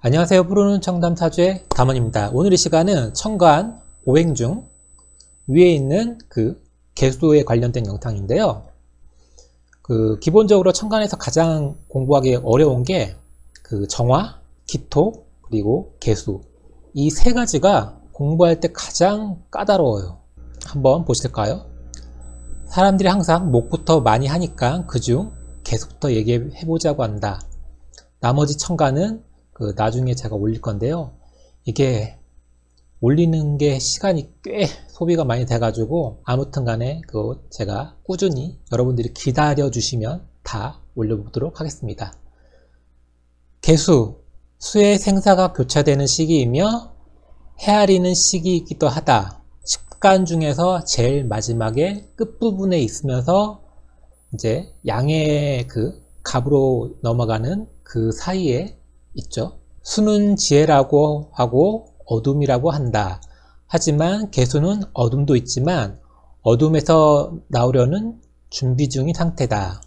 안녕하세요. 푸르는 청담 사주의 담원입니다. 오늘 이 시간은 천간 오행 중 위에 있는 개수에 관련된 영상인데요. 기본적으로 천간에서 가장 공부하기 어려운 게 정화, 기토, 그리고 개수, 이 세 가지가 공부할 때 가장 까다로워요. 한번 보실까요? 사람들이 항상 목부터 많이 하니까 그중 개수부터 얘기해보자고 한다. 나머지 천간은 나중에 제가 올릴 건데요. 이게 올리는 게 시간이 꽤 소비가 많이 돼가지고 아무튼 간에 제가 꾸준히 여러분들이 기다려 주시면 다 올려보도록 하겠습니다. 개수, 수의 생사가 교차되는 시기이며 헤아리는 시기이기도 하다. 십간 중에서 제일 마지막에 끝부분에 있으면서 이제 양의 갑으로 넘어가는 그 사이에 있죠. 수는 지혜라고 하고 어둠이라고 한다. 하지만 개수는 어둠도 있지만 어둠에서 나오려는 준비 중인 상태다.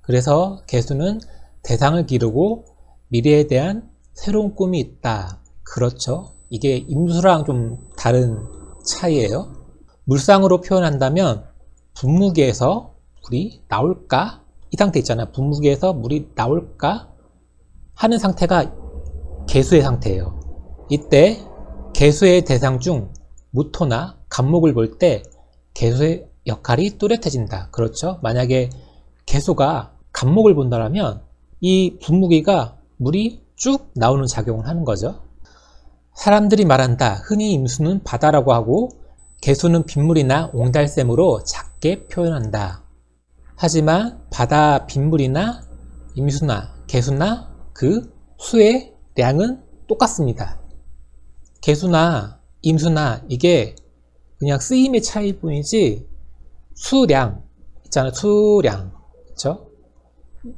그래서 개수는 대상을 기르고 미래에 대한 새로운 꿈이 있다. 그렇죠. 이게 임수랑 좀 다른 차이예요. 물상으로 표현한다면 분무기에서 물이 나올까? 이 상태 있잖아요. 분무기에서 물이 나올까? 하는 상태가 개수의 상태예요. 이때 개수의 대상 중 무토나 간목을 볼 때 개수의 역할이 뚜렷해진다. 그렇죠? 만약에 개수가 간목을 본다면 이 분무기가 물이 쭉 나오는 작용을 하는 거죠. 사람들이 말한다. 흔히 임수는 바다라고 하고 개수는 빗물이나 옹달샘으로 작게 표현한다. 하지만 바다 빗물이나 임수나 개수나 수의 량은 똑같습니다. 개수나 임수나 이게 그냥 쓰임의 차이일 뿐이지 수량 있잖아요. 수량, 그렇죠?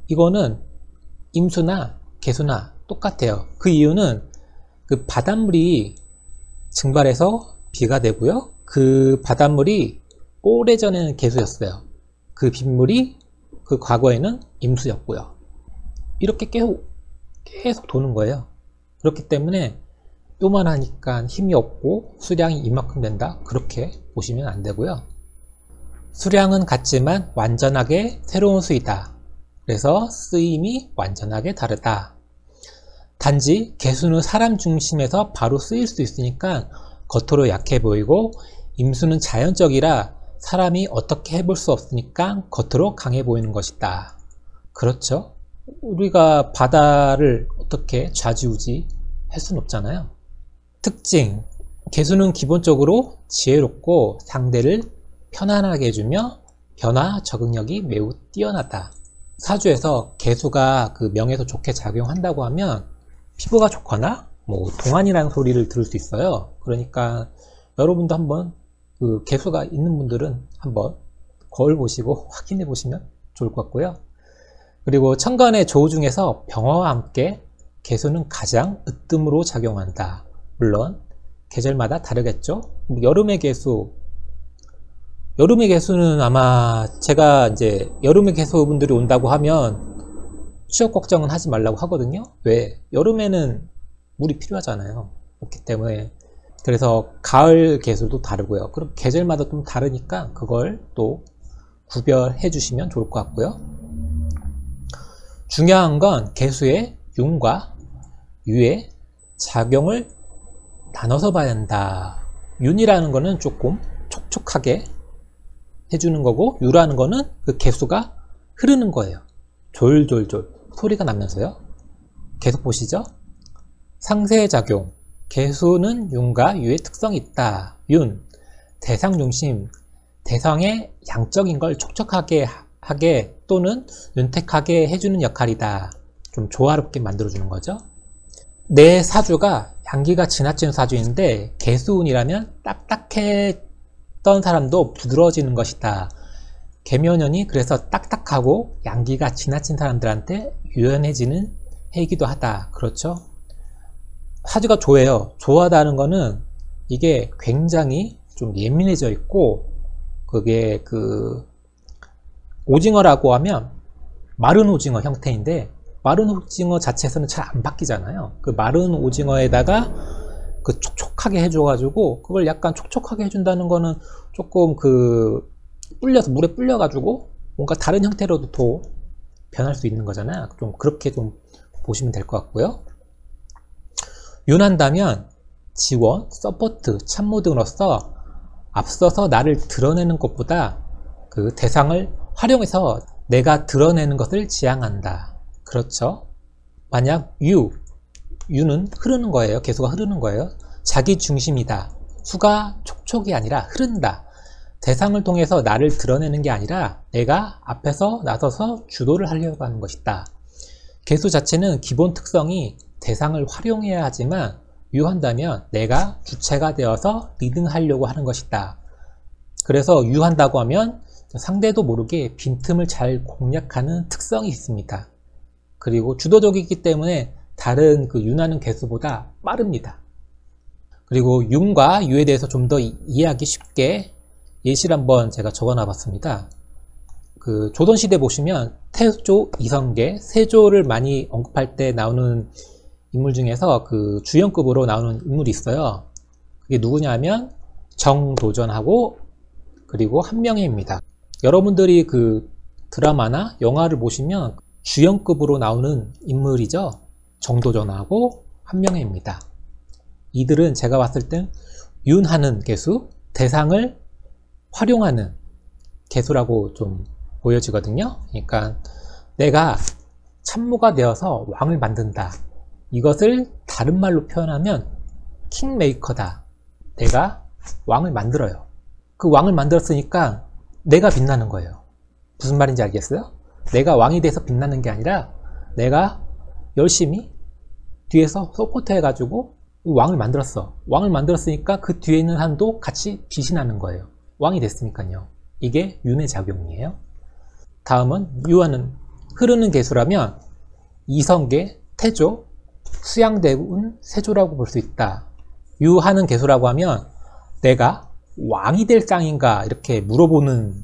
이거는 임수나 개수나 똑같아요. 그 이유는 바닷물이 증발해서 비가 되고요. 그 바닷물이 오래전에는 개수였어요. 그 빗물이 과거에는 임수였고요. 이렇게 계속 도는 거예요. 그렇기 때문에 요만하니까 힘이 없고 수량이 이만큼 된다. 그렇게 보시면 안 되고요. 수량은 같지만 완전하게 새로운 수이다. 그래서 쓰임이 완전하게 다르다. 단지 개수는 사람 중심에서 바로 쓰일 수 있으니까 겉으로 약해 보이고 임수는 자연적이라 사람이 어떻게 해볼 수 없으니까 겉으로 강해 보이는 것이다. 그렇죠? 우리가 바다를 어떻게 좌지우지 할 수는 없잖아요. 특징, 개수는 기본적으로 지혜롭고 상대를 편안하게 해주며 변화 적응력이 매우 뛰어나다. 사주에서 개수가 명에서 좋게 작용한다고 하면 피부가 좋거나 동안이라는 소리를 들을 수 있어요. 그러니까 여러분도 한번 개수가 있는 분들은 한번 거울 보시고 확인해 보시면 좋을 것 같고요. 그리고 천간의 조우 중에서 병화와 함께 개수는 가장 으뜸으로 작용한다. 물론 계절마다 다르겠죠. 여름의 개수는 아마 제가 이제 여름의 개수분들이 온다고 하면 취업 걱정은 하지 말라고 하거든요. 왜? 여름에는 물이 필요하잖아요. 그렇기 때문에. 그래서 가을 개수도 다르고요. 그럼 계절마다 좀 다르니까 그걸 또 구별해 주시면 좋을 것 같고요. 중요한 건 개수의 윤과 유의 작용을 나눠서 봐야 한다. 윤이라는 거는 조금 촉촉하게 해주는 거고 유라는 거는 개수가 흐르는 거예요. 졸졸졸 소리가 나면서요. 계속 보시죠. 상세작용, 개수는 윤과 유의 특성이 있다. 윤, 대상 중심, 대상의 양적인 걸 촉촉하게 하게 또는 윤택하게 해주는 역할이다. 좀 조화롭게 만들어주는 거죠. 내 사주가 양기가 지나친 사주인데 개수운이라면 딱딱했던 사람도 부드러워지는 것이다. 개묘년이 그래서 딱딱하고 양기가 지나친 사람들한테 유연해지는 해이기도 하다. 그렇죠? 사주가 조해요. 조하다는 거는 이게 굉장히 좀 예민해져 있고 그게 오징어라고 하면 마른 오징어 형태인데 마른 오징어 자체에서는 잘 안 바뀌잖아요. 그 마른 오징어에다가 그 촉촉하게 해줘가지고 그걸 약간 촉촉하게 해준다는 거는 조금 그 불려서 물에 불려가지고 뭔가 다른 형태로도 더 변할 수 있는 거잖아요. 좀 그렇게 좀 보시면 될 것 같고요. 윤한다면 지원, 서포트, 참모 등으로서 앞서서 나를 드러내는 것보다 그 대상을 활용해서 내가 드러내는 것을 지향한다. 그렇죠? 만약 유는 흐르는 거예요. 개수가 흐르는 거예요. 자기 중심이다. 수가 촉촉이 아니라 흐른다. 대상을 통해서 나를 드러내는 게 아니라 내가 앞에서 나서서 주도를 하려고 하는 것이다. 개수 자체는 기본 특성이 대상을 활용해야 하지만 유한다면 내가 주체가 되어서 리딩하려고 하는 것이다. 그래서 유한다고 하면 상대도 모르게 빈틈을 잘 공략하는 특성이 있습니다. 그리고 주도적이기 때문에 다른 그 윤하는 개수보다 빠릅니다. 그리고 윤과 유에 대해서 좀 더 이해하기 쉽게 예시를 한번 제가 적어놔 봤습니다. 그 조선시대 보시면 태조, 이성계, 세조를 많이 언급할 때 나오는 인물 중에서 그 주연급으로 나오는 인물이 있어요. 그게 누구냐면 정도전하고 그리고 한명회입니다. 여러분들이 그 드라마나 영화를 보시면 주연급으로 나오는 인물이죠. 정도전하고 한명회입니다. 이들은 제가 봤을 땐 윤하는 개수, 대상을 활용하는 개수라고 좀 보여지거든요. 그러니까 내가 참모가 되어서 왕을 만든다. 이것을 다른 말로 표현하면 킹메이커다. 내가 왕을 만들어요. 그 왕을 만들었으니까 내가 빛나는 거예요. 무슨 말인지 알겠어요? 내가 왕이 돼서 빛나는 게 아니라 내가 열심히 뒤에서 서포트 해가지고 왕을 만들었어. 왕을 만들었으니까 그 뒤에 있는 한도 같이 빛이 나는 거예요. 왕이 됐으니까요. 이게 윤의 작용이에요. 다음은 유하는 흐르는 개수라면 이성계, 태조, 수양대운, 세조라고 볼 수 있다. 유하는 개수라고 하면 내가 왕이 될 쌍인가 이렇게 물어보는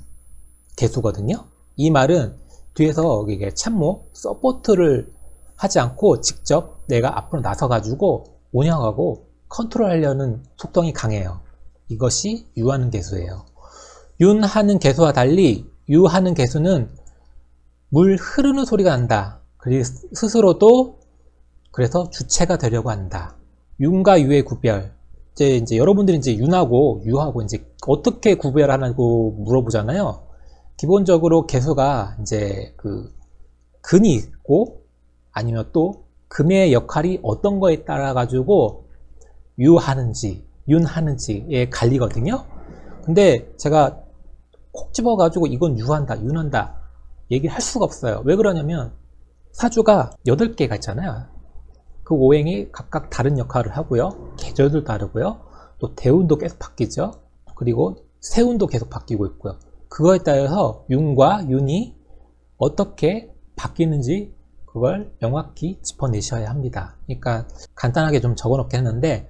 개수거든요. 이 말은 뒤에서 이게 참모, 서포트를 하지 않고 직접 내가 앞으로 나서가지고 운영하고 컨트롤하려는 속성이 강해요. 이것이 유하는 개수예요. 윤하는 개수와 달리 유하는 개수는 물 흐르는 소리가 난다. 그리고 스스로도 그래서 주체가 되려고 한다. 윤과 유의 구별. 이제 여러분들이 이제 윤하고 유하고 이제 어떻게 구별하냐고 물어보잖아요. 기본적으로 개수가 이제 그 근이 있고 아니면 또 금의 역할이 어떤 거에 따라 가지고 유하는지 윤하는지에 갈리거든요. 근데 제가 콕 집어 가지고 이건 유한다 윤한다 얘기를 할 수가 없어요. 왜 그러냐면 사주가 8개가 있잖아요. 그 오행이 각각 다른 역할을 하고요. 계절도 다르고요. 또 대운도 계속 바뀌죠. 그리고 세운도 계속 바뀌고 있고요. 그거에 따라서 윤과 윤이 어떻게 바뀌는지 그걸 명확히 짚어내셔야 합니다. 그러니까 간단하게 좀 적어놓긴 했는데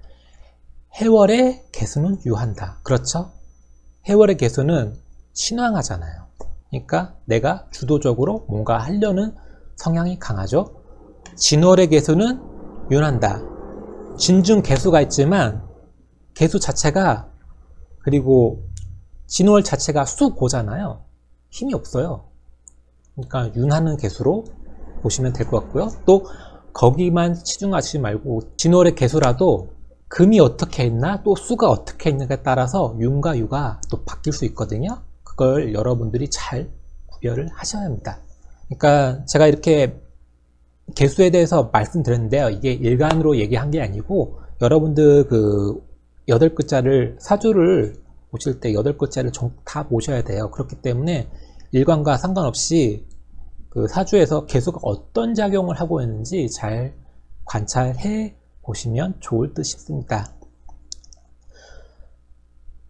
해월의 개수는 유한다. 그렇죠? 해월의 개수는 신왕하잖아요. 그러니까 내가 주도적으로 뭔가 하려는 성향이 강하죠. 진월의 개수는 윤한다. 진중 개수가 있지만 개수 자체가 그리고 진월 자체가 수고잖아요. 힘이 없어요. 그러니까 윤하는 개수로 보시면 될 것 같고요. 또 거기만 치중하지 말고 진월의 개수라도 금이 어떻게 있나 또 수가 어떻게 있는가에 따라서 윤과 유가 또 바뀔 수 있거든요. 그걸 여러분들이 잘 구별을 하셔야 합니다. 그러니까 제가 이렇게 개수에 대해서 말씀드렸는데요. 이게 일간으로 얘기한 게 아니고 여러분들 그 8글자를 사주를 보실 때 8글자를 다 보셔야 돼요. 그렇기 때문에 일간과 상관없이 그 사주에서 개수가 어떤 작용을 하고 있는지 잘 관찰해 보시면 좋을 듯 싶습니다.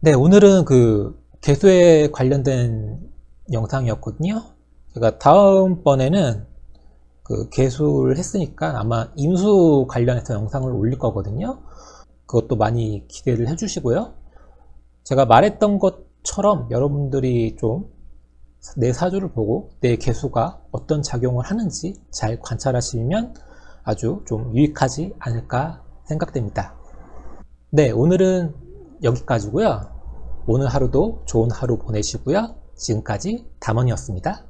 네, 오늘은 그 개수에 관련된 영상이었거든요. 제가 다음번에는 그 개수를 했으니까 아마 임수 관련해서 영상을 올릴 거거든요. 그것도 많이 기대를 해주시고요. 제가 말했던 것처럼 여러분들이 좀 내 사주를 보고 내 개수가 어떤 작용을 하는지 잘 관찰하시면 아주 좀 유익하지 않을까 생각됩니다. 네, 오늘은 여기까지고요. 오늘 하루도 좋은 하루 보내시고요. 지금까지 담원이었습니다.